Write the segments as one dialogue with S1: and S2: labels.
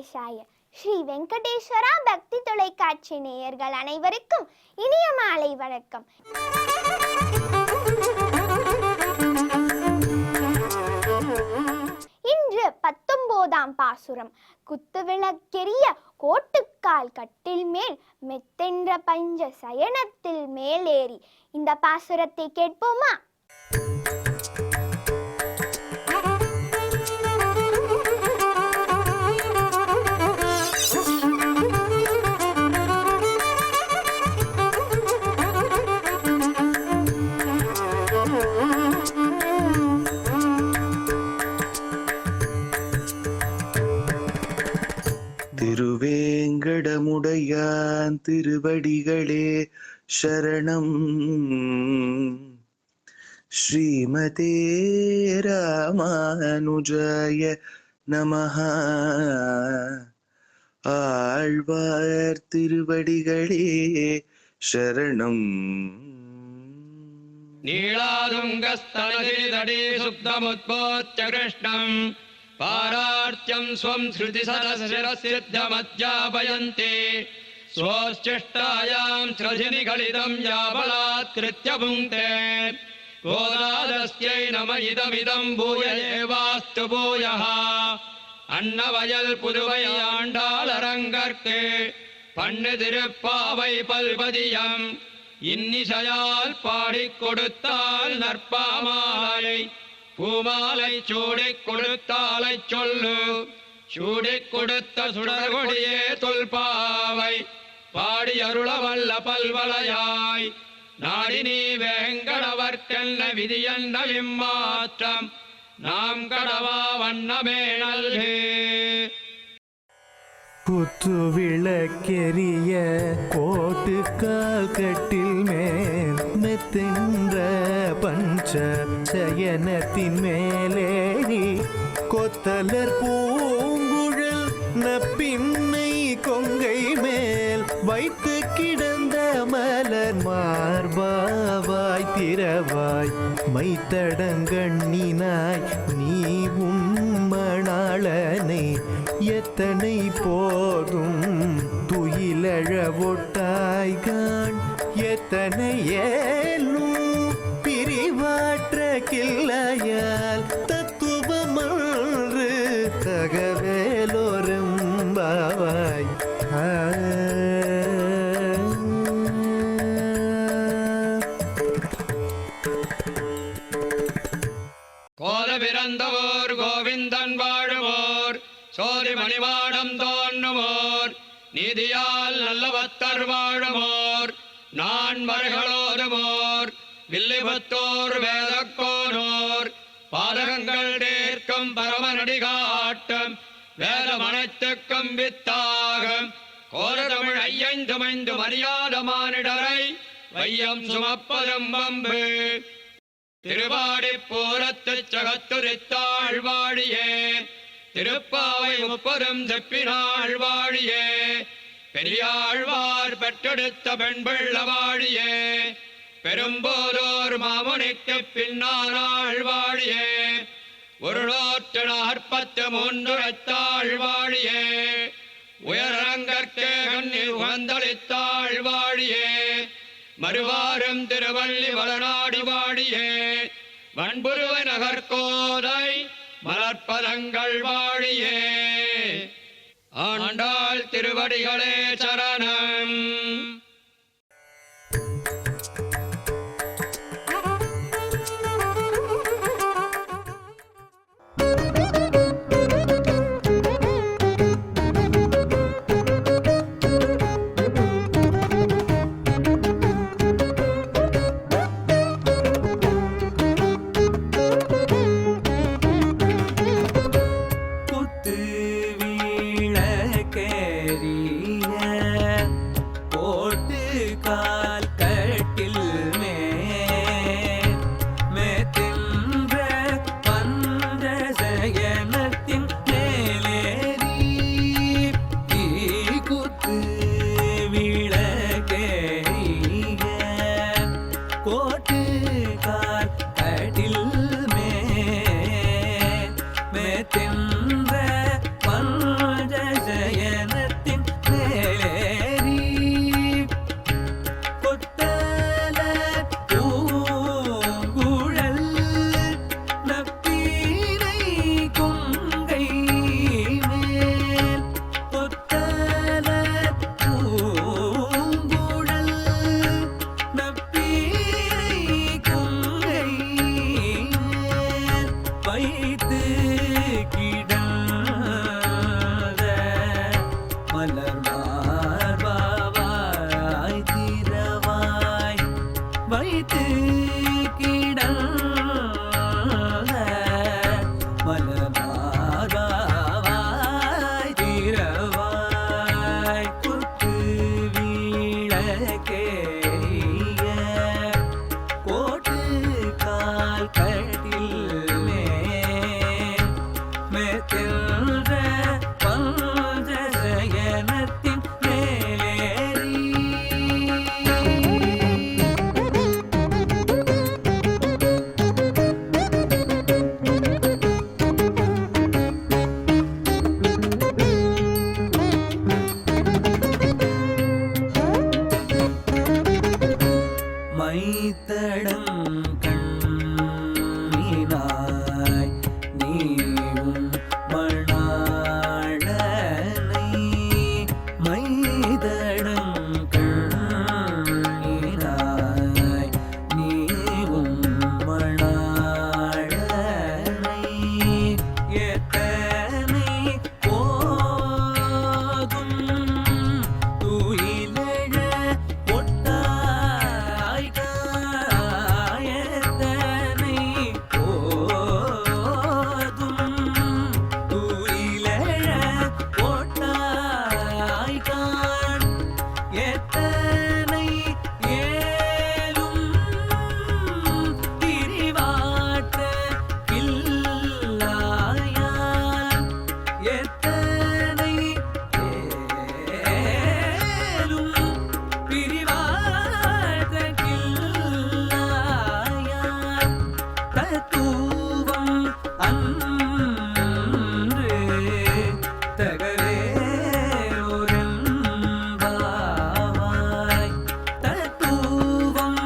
S1: வெங்கடேஷாய. ஸ்ரீ வெங்கடேஸ்வரா பக்தி தொலைக்காட்சி நேயர்கள் அனைவருக்கும் இனிய மாலை வணக்கம். இன்று 19ஆம் பாசுரம். குத்துவிளக்கெரிய கோட்டுக்கால் கட்டில் மேல் மெத்தென்ற பஞ்ச சயனத்தில் மேலேறி. இந்த பாசுரத்தை கேட்போமா?
S2: திருவேங்கடமுடையான் திருவடிகளே சரணம். ஸ்ரீமதே ராமானுஜாய நமஹ. ஆழ்வார் திருவடிகளே சரணம்.
S3: நீளாதுங்கஸ்தனகிரிதடே சுப்தமுத்போத்ய கிருஷ்ணம் பாரார்த்தியம் ஸ்வம் ஸ்ருதி சதசிரசித்தமத்யாபயந்தே ஸ்வோஷ்சிஷ்டாயாம் ஸ்ரஜினிகலிதம் யாபலாத்கிருத்ய புங்க்தே கோதாதஸ்யை நம இதமிதம் பூய ஏவாஸ்து பூயः. அன்னவயல் புதுவை ஆண்டாள் அரங்கற்கு பண்ணு திருப்பாவை பல்பதியம் இன்னிசையால் பாடிக் கொடுத்தால் நற்பாமாலை பூமாலை சூடிக் கொடுத்தாலை சொல்லு. சூடிக் கொடுத்த சுடர்கொடியே தொல்பாவை பாடி அருளவல்ல பல்வளையாய். நாடி நீ வேங்கடவர்க்கென்ன விதியென்ன விம்மாற்றம் நாம் கடவா வண்ணமே நல்கு.
S4: குத்துவிளக்கெரிய கோட்டுக்கால் கட்டில் மேல் மெத்தென்ற பஞ்ச சயனத்தின் மேலேறி கொத்தலர் பூங்குழல் நப்பின்னை கொங்கை மேல் வைத்து கிடந்த மலர் மார்பாவாய் திரவாய் மைத்தடங்கண்ணினாய் நீ உம்மணாளனை எத்தனை போதும் துயிலழவொட்டாய்கான் எத்தனை ஏலும் பிரிவாற்ற கிள்ளையால் தத்துவமன்று தகவேலோரும்பாவாய்.
S3: கோல பிறந்தவோர் கோவிந்தன் வாழுவோர் சோதி மணிமாடம் தோன்றுமோர் நீதியால் நல்லவத்தர் வாழுமோர் நான் மருகளோதுமோர் வில்லிபுத்தோர் வேதக்கோனோர் பாதகங்கள் தேர்க்கும் பரமநடி காட்டும் வேதம் அனைத்துக்கும் வித்தாகும் கோர தமிழ் ஐயந்துமைந்து மரியாத மானிடரை வையம் சுமப்பதும் வம்பு. திருவாடி பூரத்துச் சகத்துரித்தாள் வாழியே திருப்பாவை முப்பதும் செப்பினாள் வாழியே. பெரியாழ்வார் பெற்றெடுத்த பெண் பிள்ள வாழியே பெரும்போதோர் மாமுனிக்கு பின்னானாள் வாழியே. ஒரு 143 வாழியே உயரங்கற்கே கண்ணி உகந்தளித்தாள் வாழியே. மறுவாரும் திருவள்ளி வளநாடி வாழியே வன்புருவ நகர்கோதை மலர்ப்பதங்கள் வாழியே. ஆண்டாள் திருவடிகளே சரணம்.
S5: வைத்து கிடந்த மலர்மார்பாவாய் திரவாய் குத்து விளக்கேறிய கோட்டு கால் கட்டில் மேல் மெத்தின்ற பஞ்சசயனத்தின் மேலேறி மைத்தடம் கண்ணினாய் நீவும் மணாளனை மைதடம் கண்ணினாய் நீவும் மணாளனை எத்தனை போதும் துயிலெழ ஒட்டாய் காயத்தனை போதும் துயிலெழ ஒட்டாய் காண் எத்தனை ஏலும் திரிவாற்ற இல்லாயான் எத்தனை ஏலும் பிரிவாற்ற இல்லாயான் தத்துவம் அன்று தகவேலோரெம்பாவாய் தத்துவம்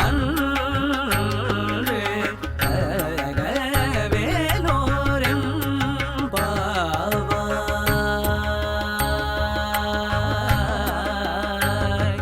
S5: அன்று தகவேலோரெம்பாவாய்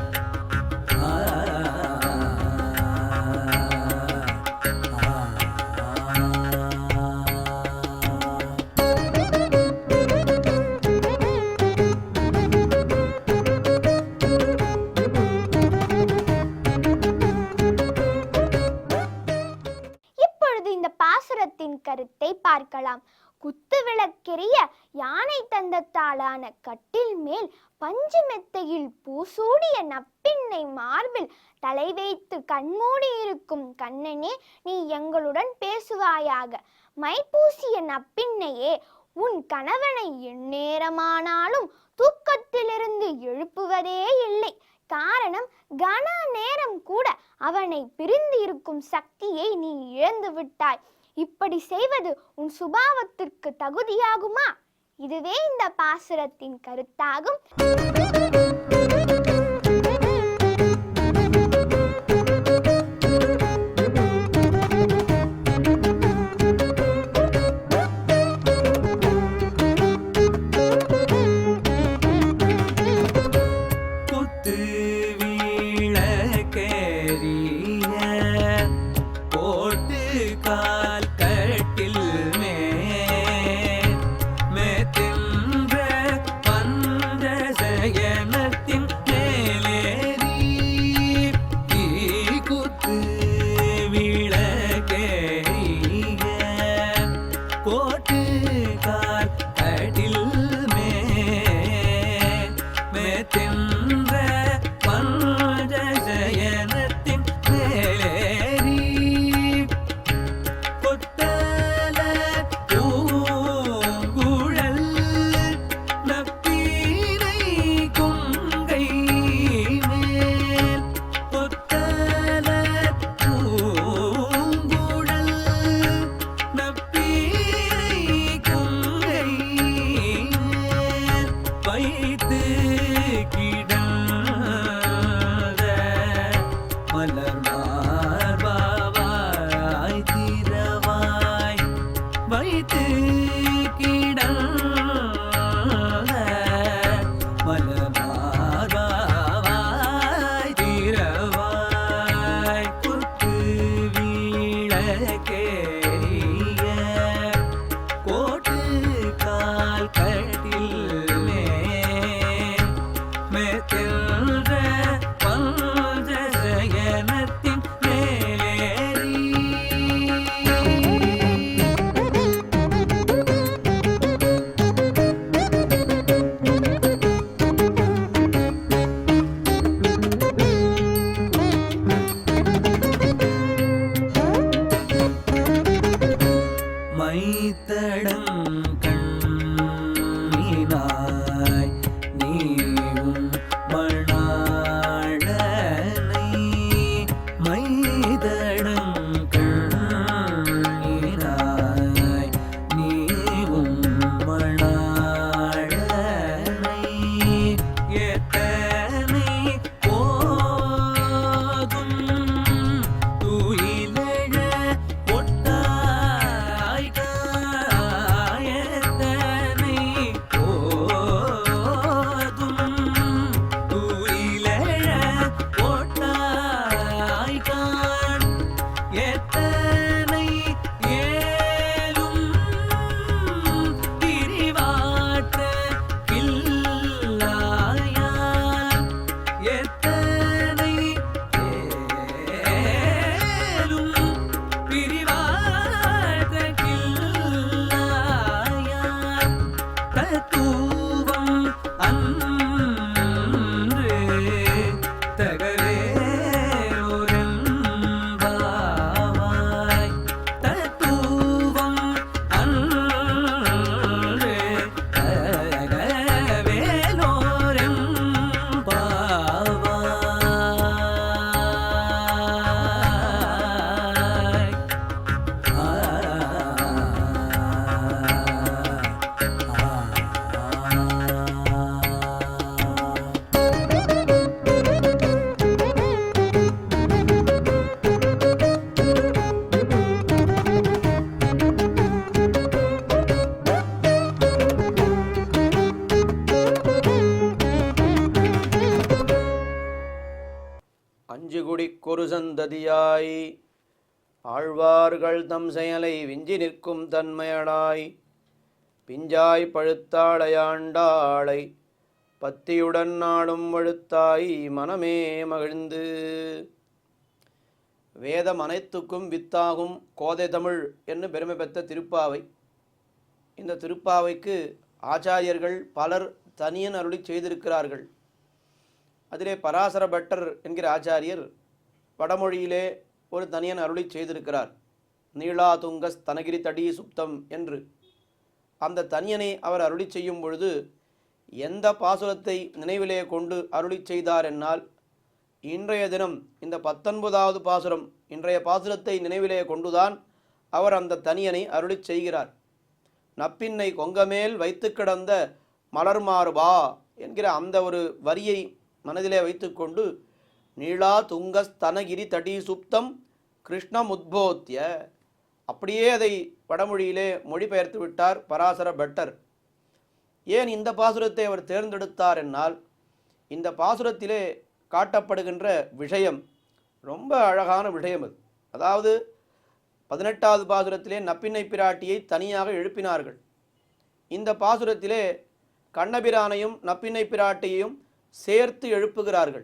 S1: இப்பொழுது இந்த பாசுரத்தின் கருத்தை பார்க்கலாம். குத்து விளக்கெரிய யானை தந்தத்தாலான கட்டில் மேல் பஞ்சு மெத்தையில் பூசூடிய நப்பின்னை மார்பில் தலை வைத்து கண்மூடி இருக்கும் கண்ணனே, நீ எங்களுடன் பேசுவாயாக. மைப்பூசிய நப்பின்னையே, உன் கணவனை எந்நேரமானாலும் தூக்கத்திலிருந்து எழுப்புவதே இல்லை. காரணம், கன நேரம் கூட அவனை பிரிந்து இருக்கும் சக்தியை நீ இழந்து விட்டாய். இப்படி செய்வது உன் சுபாவத்திற்கு தகுதியாகுமா? இதுவே இந்த பாசுரத்தின் கருத்தாகும்.
S5: குத்து விளக்கேறிய போட்டு கால் கட்டில் மேல் மெத்தின்ற பஞ்சசயனத்தின் மேலேறி குத்து விளக்கேறிய போட்டு கால் கட்டில் மேல் மெத்தின்ற பஞ்சசயனத்தின் மேலேறி கொத்தல பூங்குழல் நப்பீனை கொங்கை மேல் கொத்தல பூங்குழல் நப்பீனை கொங்கை மேல் வைத்து கிடந்த மலர்மார்பாவாய் திரவாய் வைத்து கிடந்த மலர்மார்பாவாய் திரவாய் குத்து விளக்கேறிய கோட்டு கால் கட்டில் மேல் மெத்தின்ற பஞ்சசயனத்தின் மேலேறி காண் எத்தனை ஏலும் பிரிவாற்ற கில்லாயால் எத்தனை ஏலும் பிரிவாற்ற கில்லாயால் தத்துவம் அன்று தகவேலோரெம்பாவாய் தத்துவம் அன்று தகவேலோரெம்பாவாய்
S6: அஞ்சுகுடிக்கொரு சந்ததியாய் ஆழ்வார்கள் தம் செயலை விஞ்சி நிற்கும் தன்மையடாய் பிஞ்சாய் பழுத்தாளையாண்டாளை பத்தியுடன் நாடும் வழுத்தாய் மனமே மகிழ்ந்து. வேதம் அனைத்துக்கும் வித்தாகும் கோதை தமிழ் என்று பெருமை பெற்ற திருப்பாவை. இந்த திருப்பாவைக்கு ஆச்சாரியர்கள் பலர் தனியன் அருளி செய்திருக்கிறார்கள். அதிலே பராசர பட்டர் என்கிற ஆச்சாரியர் வடமொழியிலே ஒரு தனியன் அருளி செய்திருக்கிறார். நீளாதுங்கஸ் தனகிரி தடி சுப்தம் என்று. அந்த தனியனை அவர் அருளி செய்யும் பொழுது எந்த பாசுரத்தை நினைவிலே கொண்டு அருளி செய்தார் என்னால், இன்றைய தினம் இந்த 19வது பாசுரம், இன்றைய பாசுரத்தை நினைவிலே கொண்டுதான் அவர் அந்த தனியனை அருளி செய்கிறார். நப்பின்னை கொங்கமேல் வைத்து கிடந்த மலர்மாறுபா என்கிற அந்த ஒரு வரியை மனதிலே வைத்துக்கொண்டு நீளா துங்கஸ்தனகிரி தடி சுப்தம் கிருஷ்ணமுத்போத்திய, அப்படியே அதை வடமொழியிலே மொழிபெயர்த்து விட்டார் பராசர பட்டர். ஏன் இந்த பாசுரத்தை அவர் தேர்ந்தெடுத்தார் என்னால், இந்த பாசுரத்திலே காட்டப்படுகின்ற விஷயம் ரொம்ப அழகான விஷயம். அது அதாவது 18வது பாசுரத்திலே நப்பின்னை பிராட்டியை தனியாக எழுப்பினார்கள். இந்த பாசுரத்திலே கண்ணபிரானையும் நப்பின்னை பிராட்டியையும் சேர்த்து எழுப்புகிறார்கள்.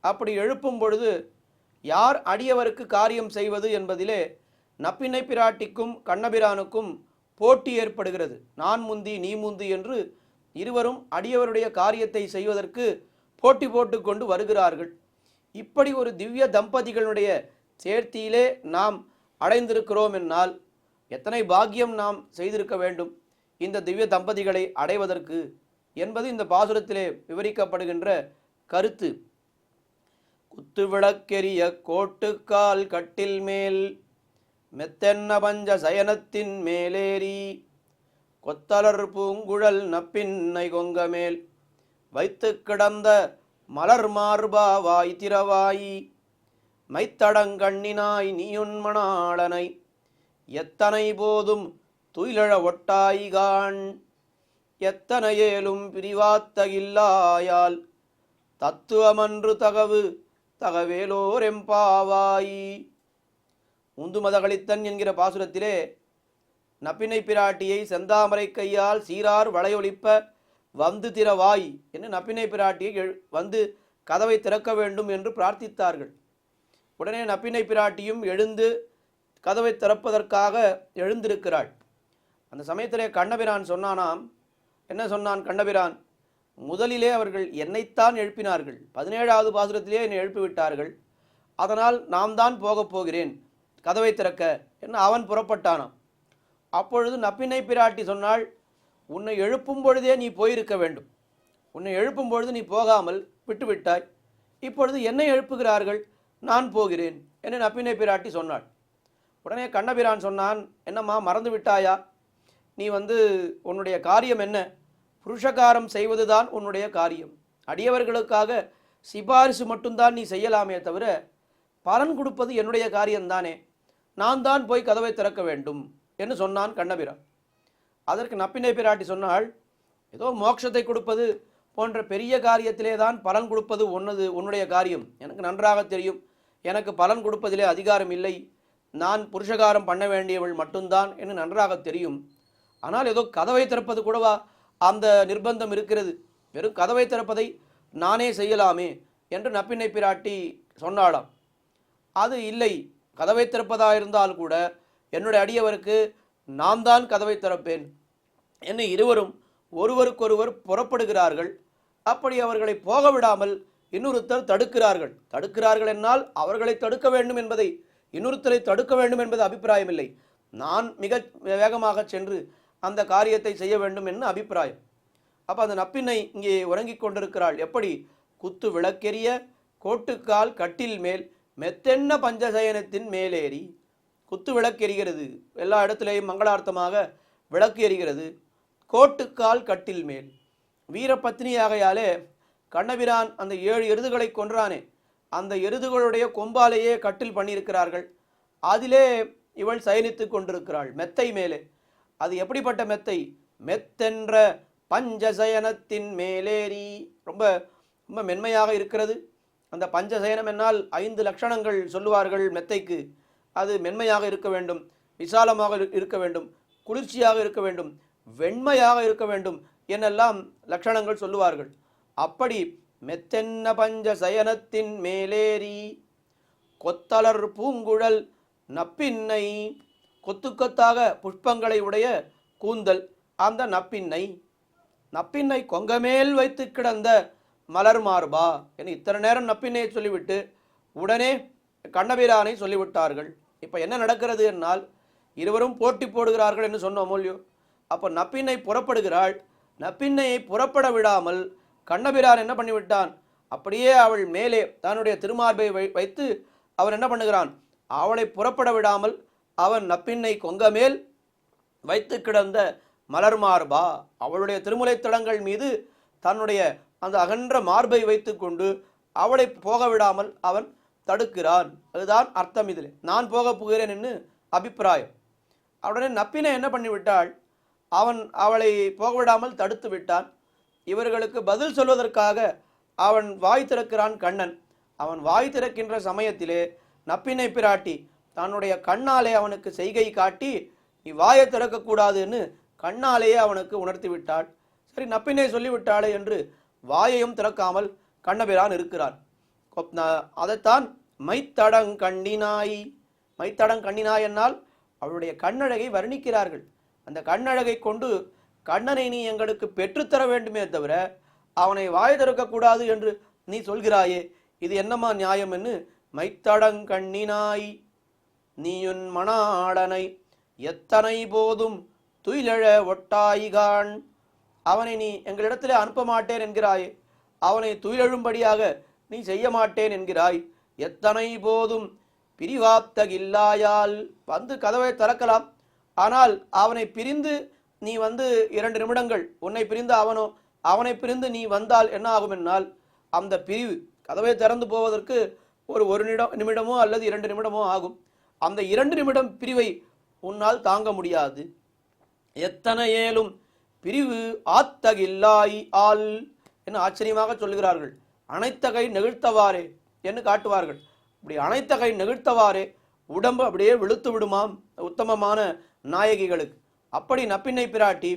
S6: அப்படி எழுப்பும் பொழுது யார் அடியவருக்கு காரியம் செய்வது என்பதிலே நப்பின்னை பிராட்டிக்கும் கண்ணபிரானுக்கும் போட்டி ஏற்படுகிறது. நான் முந்தி நீ முந்தி என்று இருவரும் அடியவருடைய காரியத்தை செய்வதற்கு போட்டி போட்டு கொண்டு வருகிறார்கள். இப்படி ஒரு திவ்ய தம்பதிகளுடைய சேர்த்தியிலே நாம் அடைந்திருக்கிறோம் என்னால் எத்தனை பாக்கியம் நாம் செய்திருக்க வேண்டும் இந்த திவ்ய தம்பதிகளை அடைவதற்கு என்பது இந்த பாசுரத்திலே விவரிக்கப்படுகின்ற கருத்து. குத்துவிளக்கெரிய கோட்டுக்கால் கட்டில் மேல் மெத்தென்ன பஞ்ச சயனத்தின் மேலேறி கொத்தலர் பூங்குழல் நப்பின்னை கொங்கமேல் வைத்து கிடந்த மலர் மார்பாவாய் திரவாயி மைத்தடங்கண்ணினாய் நீயுன்மணாளனை எத்தனை போதும் துயிலழ ஒட்டாய்கான் எத்தனையேலும் பிரிவாத்தகில்லாயால் தத்துவமன்று தகவு தகவேலோரெம்பாவாய். உந்துமதகளித்தன் என்கிற பாசுரத்திலே நப்பினை பிராட்டியை செந்தாமரை கையால் சீரார் வளையொலிப்ப வந்து திறவாய் என்று நப்பினை பிராட்டியை வந்து கதவை திறக்க வேண்டும் என்று பிரார்த்தித்தார்கள். உடனே நப்பினை பிராட்டியும் எழுந்து கதவை திறப்பதற்காக எழுந்திருக்கிறாள். அந்த சமயத்திலே கண்ணபிரான் சொன்னானாம். என்ன சொன்னான் கண்ணபிரான்? முதலிலே அவர்கள் என்னைத்தான் எழுப்பினார்கள், 17வது பாசுரத்திலே என்னை எழுப்பிவிட்டார்கள், அதனால் நாம் தான் போகப் போகிறேன், கதவை திறக்க என்று அவன் புறப்பட்டானாம். அப்பொழுது நப்பினை பிராட்டி சொன்னாள், உன்னை எழுப்பும் பொழுதே நீ போயிருக்க வேண்டும், உன்னை எழுப்பும் பொழுது நீ போகாமல் விட்டுவிட்டாய், இப்பொழுது என்னை எழுப்புகிறார்கள், நான் போகிறேன் என்று நப்பினை பிராட்டி சொன்னாள். உடனே கண்ணபிரான் சொன்னான், என்னம்மா மறந்து விட்டாயா? நீ உன்னுடைய காரியம் என்ன? புருஷகாரம் செய்வதுதான் உன்னுடைய காரியம். அடியவர்களுக்காக சிபாரிசு மட்டும்தான் நீ செய்யலாமே தவிர பலன் கொடுப்பது என்னுடைய காரியம்தானே, நான் தான் போய் கதவை திறக்க வேண்டும் என்று சொன்னான் கண்ணபிரான். அதற்கு நப்பினை பிராட்டி சொன்னாள், ஏதோ மோட்சத்தை கொடுப்பது போன்ற பெரிய காரியத்திலே தான் பலன் கொடுப்பது உன்னுடைய காரியம் எனக்கு நன்றாக தெரியும், எனக்கு பலன் கொடுப்பதிலே அதிகாரம் இல்லை, நான் புருஷகாரம் பண்ண வேண்டியவள் மட்டும்தான் என்று நன்றாக தெரியும். ஆனால் ஏதோ கதவை திறப்பது கூடவா அந்த நிர்பந்தம் இருக்கிறது, வெறும் கதவை திறப்பதை நானே செய்யலாமே என்று நப்பின்னை பிராட்டி சொன்னாளாம். அது இல்லை, கதவை திறப்பதாக இருந்தால் கூட என்னுடைய அடியவருக்கு நான் தான் கதவை திறப்பேன் என்று இருவரும் ஒருவருக்கொருவர் புறப்படுகிறார்கள். அப்படி அவர்களை போக விடாமல் இன்னொருத்தர் தடுக்கிறார்கள் என்னால் அவர்களை தடுக்க வேண்டும் என்பதை, இன்னொருத்தரை தடுக்க வேண்டும் என்பது அபிப்பிராயம் இல்லை, நான் மிக வேகமாக சென்று அந்த காரியத்தை செய்ய வேண்டும் என்று அபிப்பிராயம். அப்போ அந்த நப்பின்னை இங்கே உறங்கிக் கொண்டிருக்கிறாள். எப்படி? குத்து விளக்கெரிய கோட்டுக்கால் கட்டில் மேல் மெத்தென்ன பஞ்சசயனத்தின் மேலேறி. குத்து விளக்கு எரிகிறது, எல்லா இடத்திலேயும் மங்களார்த்தமாக விளக்கு எரிகிறது. கோட்டுக்கால் கட்டில் மேல், வீரபத்னியாகையாலே கண்ணபிரான் அந்த 7 எருதுகளை கொன்றானே, அந்த எருதுகளுடைய கொம்பாலேயே கட்டில் பண்ணியிருக்கிறார்கள். அதிலே இவள் சயனித்து கொண்டிருக்கிறாள், மெத்தை மேலே. அது எப்படிப்பட்ட மெத்தை? மெத்தென்ற பஞ்சசயனத்தின் மேலேறி, ரொம்ப ரொம்ப மென்மையாக இருக்கிறது. அந்த பஞ்சசயனம் என்னால் 5 லட்சணங்கள் சொல்லுவார்கள் மெத்தைக்கு. அது மென்மையாக இருக்க வேண்டும், விசாலமாக இருக்க வேண்டும், குளிர்ச்சியாக இருக்க வேண்டும், வெண்மையாக இருக்க வேண்டும் என்னெல்லாம் லட்சணங்கள் சொல்லுவார்கள். அப்படி மெத்தென்ன பஞ்சசயனத்தின் மேலேறி கொத்தலர் பூங்குழல் நப்பின்னை, கொத்து கொத்தாக புஷ்பங்களை உடைய கூந்தல் அந்த நப்பின்னை கொங்கமேல் வைத்து கிடந்த மலர் மார்பா என்று இத்தனை நேரம் நப்பின்னையை சொல்லிவிட்டு உடனே கண்ணபிரானை சொல்லிவிட்டார்கள். இப்போ என்ன நடக்கிறது என்னால் இருவரும் போட்டி போடுகிறார்கள் என்று சொன்னோம் இல்லையோ. அப்போ நப்பின்னை புறப்படுகிறாள். நப்பின்னையை புறப்பட விடாமல் கண்ணபிரான் என்ன பண்ணிவிட்டான்? அப்படியே அவள் மேலே தன்னுடைய திருமார்பை வைத்து அவன் என்ன பண்ணுகிறான்? அவளை புறப்பட விடாமல் அவன் நப்பின்னை கொங்கமேல் வைத்து கிடந்த மலர் மார்பா, அவளுடைய திருமுலை தடங்கள் மீது தன்னுடைய அந்த அகன்ற மார்பை வைத்து கொண்டு அவளை போக விடாமல் அவன் தடுக்கிறான். அதுதான் அர்த்தம். இதில் நான் போக போகிறேன் என்று அபிப்பிராயம். உடனே நப்பினை என்ன பண்ணிவிட்டாள்? அவன் அவளை போக விடாமல் தடுத்து விட்டான். இவர்களுக்கு பதில் சொல்வதற்காக அவன் வாய் திறக்கிறான் கண்ணன். அவன் வாய் திறக்கின்ற சமயத்திலே நப்பினை பிராட்டி தன்னுடைய கண்ணாலே அவனுக்கு செய்கை காட்டி நீ வாயை திறக்கக்கூடாதுன்னு கண்ணாலேயே அவனுக்கு உணர்த்தி விட்டாள். சரி, நப்பினை சொல்லிவிட்டாளே என்று வாயையும் திறக்காமல் கண்ணபிரான் இருக்கிறான். அதைத்தான் மைத்தடங்கண்ணினாய் என்னால் அவளுடைய கண்ணழகை வர்ணிக்கிறார்கள். அந்த கண்ணழகை கொண்டு கண்ணனை நீ எங்களுக்கு பெற்றுத்தர வேண்டுமே தவிர அவனை வாய் திறக்கக்கூடாது என்று நீ சொல்கிறாயே, இது என்னம்மா நியாயம் என்று மைத்தடங்கண்ணினாய் நீயுன் மணாளனை எத்தனை போதும் துயிலழ ஒட்டாய்கான், அவனை நீ எங்களிடத்தில் அனுப்ப மாட்டேன் என்கிறாயே, அவனை துயிலழும்படியாக நீ செய்ய மாட்டேன் என்கிறாய், எத்தனை போதும் பிரிவாத்தகில்லாயால், வந்து கதவை திறக்கலாம், ஆனால் அவனை பிரிந்து நீ வந்து 2 நிமிடங்கள், உன்னை பிரிந்து அவனை பிரிந்து நீ வந்தால் என்ன ஆகும் என்னால் அந்த பிரிவு கதவை திறந்து போவதற்கு ஒரு நிமிடமோ அல்லது 2 நிமிடமோ ஆகும். அந்த 2 நிமிடம் பிரிவை உன்னால் தாங்க முடியாது. எத்தனை ஏலும் பிரிவு ஆத்தகில்லாய் ஆல் என்று ஆச்சரியமாக சொல்லுகிறார்கள். அனைத்த கை நெகிழ்த்தவாறே என்று காட்டுவார்கள். அப்படி அனைத்த கை நெகிழ்த்தவாறே உடம்பு அப்படியே விழுத்து விடுமாம் உத்தமமான நாயகிகளுக்கு. அப்படி நப்பின்னை பிராட்டி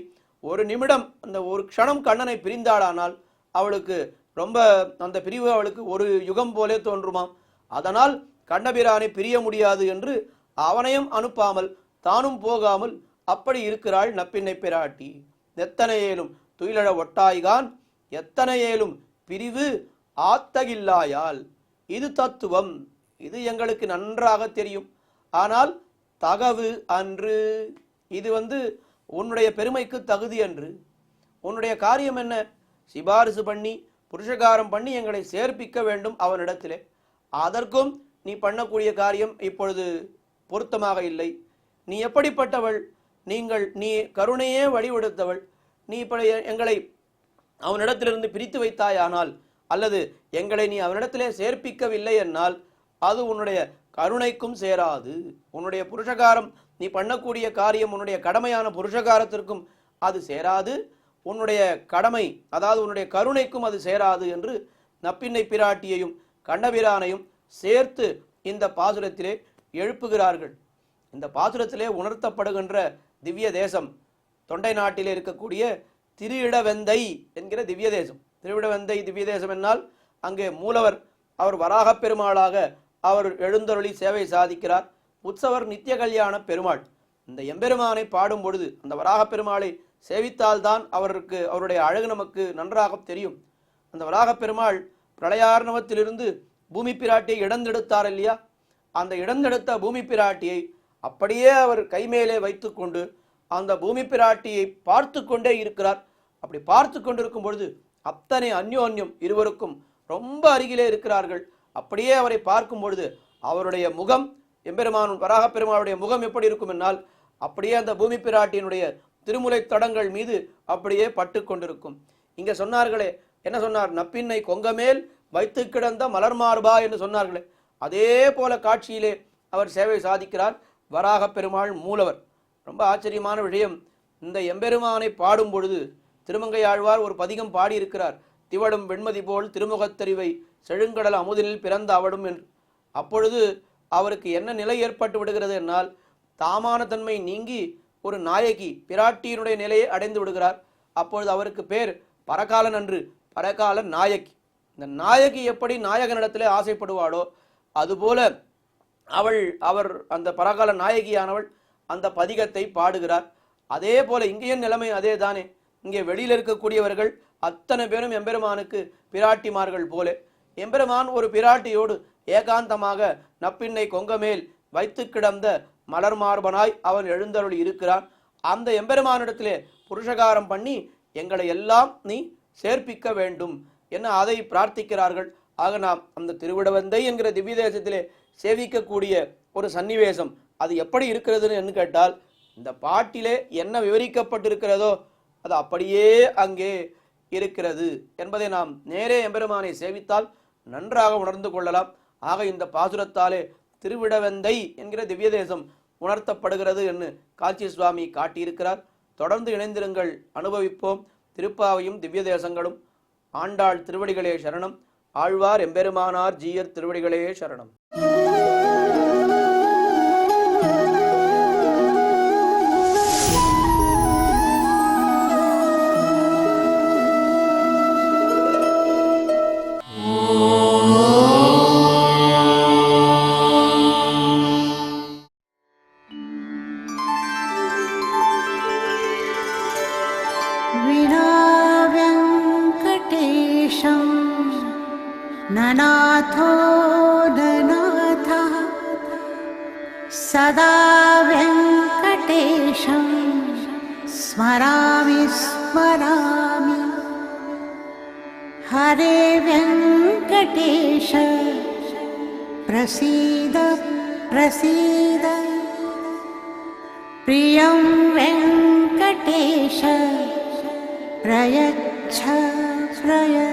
S6: ஒரு நிமிடம், அந்த ஒரு க்ஷணம் கண்ணனை பிரிந்தாளானால் அவளுக்கு ரொம்ப அந்த பிரிவு அவளுக்கு ஒரு யுகம் போலே தோன்றுமாம். அதனால் கண்ணபிரானை பிரிய முடியாது என்று அவனையும் அனுப்பாமல் தானும் போகாமல் அப்படி இருக்கிறாள் நப்பின்னை பிராட்டி. எத்தனை ஏலும் துயிலழ ஒட்டாய்கான் எத்தனை ஏலும் பிரிவு ஆத்தகில்லாயால், இது தத்துவம், இது எங்களுக்கு நன்றாக தெரியும். ஆனால் தகவு அன்று, இது உன்னுடைய பெருமைக்கு தகுதி அன்று. உன்னுடைய காரியம் என்ன? சிபாரிசு பண்ணி புருஷகாரம் பண்ணி எங்களை சேர்ப்பிக்க வேண்டும் அவனிடத்திலே. அதற்கும் நீ பண்ணக்கூடிய காரியம் இப்பொழுது பொருத்தமாக இல்லை. நீ எப்படிப்பட்டவள்? நீ கருணையே வழிவெடுத்தவள். நீ இப்படி எங்களை அவனிடத்திலிருந்து பிரித்து வைத்தாயானால், அல்லது எங்களை நீ அவனிடத்திலே சேர்ப்பிக்கவில்லை என்னால் அது உன்னுடைய கருணைக்கும் சேராது. உன்னுடைய புருஷகாரம், நீ பண்ணக்கூடிய காரியம், உன்னுடைய கடமையான புருஷகாரத்திற்கும் அது சேராது. உன்னுடைய கடமை, அதாவது உன்னுடைய கருணைக்கும் அது சேராது என்று நப்பின்னை பிராட்டியையும் கண்ணபிரானையும் சேர்த்து இந்த பாசுரத்திலே எழுப்புகிறார்கள். இந்த பாசுரத்திலே உணர்த்தப்படுகின்ற திவ்ய தேசம் தொண்டை நாட்டிலே இருக்கக்கூடிய திருஇடவெந்தை என்கிற திவ்ய தேசம். திருவிடவெந்தை திவ்ய தேசம் என்னால் அங்கே மூலவர் அவர் வராகப் பெருமாளாக அவர் எழுந்தருளி சேவை சாதிக்கிறார். உற்சவர் நித்திய கல்யாண பெருமாள். இந்த எம்பெருமானை பாடும் பொழுது அந்த வராகப் பெருமாளை சேவித்தால்தான் அவருடைய அழகு நமக்கு நன்றாக தெரியும். அந்த வராகப் பெருமாள் பிரளயார்ணவத்திலிருந்து பூமி பிராட்டியை இடந்தெடுத்தார் இல்லையா, அந்த இடந்தெடுத்த பூமி பிராட்டியை அப்படியே அவர் கைமேலே வைத்து கொண்டு அந்த பூமி பிராட்டியை பார்த்து கொண்டே இருக்கிறார். அப்படி பார்த்து கொண்டிருக்கும் பொழுது அத்தனை அந்யோன்யம் இருவருக்கும் ரொம்ப அருகிலே இருக்கிறார்கள். அப்படியே அவரை பார்க்கும் பொழுது அவருடைய முகம், எம்பெருமான் வராகப் பெருமாளுடைய முகம் எப்படி இருக்கும் என்னால் அப்படியே அந்த பூமி பிராட்டியினுடைய திருமுலை தடங்கள் மீது அப்படியே பட்டு கொண்டிருக்கும். இங்க சொன்னார்களே, என்ன சொன்னார்? நப்பின்னை கொங்கமேல் வைத்து கிடந்த மலர் மார்பா என்று சொன்னார்களே, அதே போல காட்சியிலே அவர் சேவை சாதிக்கிறார் வராகப் பெருமாள் மூலவர். ரொம்ப ஆச்சரியமான விஷயம், இந்த எம்பெருமானை பாடும் பொழுது திருமங்கையாழ்வார் ஒரு பதிகம் பாடியிருக்கிறார். திவடும் வெண்மதி போல் திருமுகத்தறிவை செழுங்கடல் அமுதினில் பிறந்த அவடும் என்று. அப்பொழுது அவருக்கு என்ன நிலை ஏற்பட்டு விடுகிறது என்னால், தாமான தன்மை நீங்கி ஒரு நாயகி பிராட்டியினுடைய நிலையை அடைந்து விடுகிறார். அப்பொழுது அவருக்கு பேர் பரகாலன் அன்று பரகால நாயகி. இந்த நாயகி எப்படி நாயகனிடத்திலே ஆசைப்படுவாளோ அதுபோல அவர் அந்த பரகால நாயகியானவள் அந்த பதிகத்தை பாடுகிறார். அதே போல இங்கேயும் நிலைமை அதே தானே. இங்கே வெளியில் இருக்கக்கூடியவர்கள் அத்தனை பேரும் எம்பெருமானுக்கு பிராட்டிமார்கள் போல. எம்பெருமான் ஒரு பிராட்டியோடு ஏகாந்தமாக நப்பின்னை கொங்கமேல் வைத்து கிடந்த மலர் மார்பனாய் அவன் எழுந்தருளி இருக்கிறான். அந்த எம்பெருமானிடத்திலே புருஷகாரம் பண்ணி எங்களை எல்லாம் நீ சேர்ப்பிக்க வேண்டும் என அதை பிரார்த்திக்கிறார்கள். ஆக நாம் அந்த திருவிடவெந்தை என்கிற திவ்ய தேசத்திலே சேவிக்கக்கூடிய ஒரு சன்னிவேசம் அது எப்படி இருக்கிறதுன்னு கேட்டால், இந்த பாட்டிலே என்ன விவரிக்கப்பட்டிருக்கிறதோ அது அப்படியே அங்கே இருக்கிறது என்பதை நாம் நேரே எம்பெருமானை சேவித்தால் நன்றாக உணர்ந்து கொள்ளலாம். ஆக இந்த பாசுரத்தாலே திருவிடவெந்தை என்கிற திவ்ய தேசம் உணர்த்தப்படுகிறது என்று காஞ்சி சுவாமி காட்டியிருக்கிறார். தொடர்ந்து இணைந்திருங்கள், அனுபவிப்போம். திருப்பாவையும் திவ்ய தேசங்களும். ஆண்டாள் திருவடிகளே சரணம். ஆழ்வார் எம்பெருமானார் ஜீயர் திருவடிகளே சரணம்.
S7: ननाथो ननाथः सदा वेङ्कटेशं स्मरामि स्मरामि हरे वेङ्कटेश प्रसीद प्रसीद प्रियं वेङ्कटेश प्रयच्छ प्रयच्छ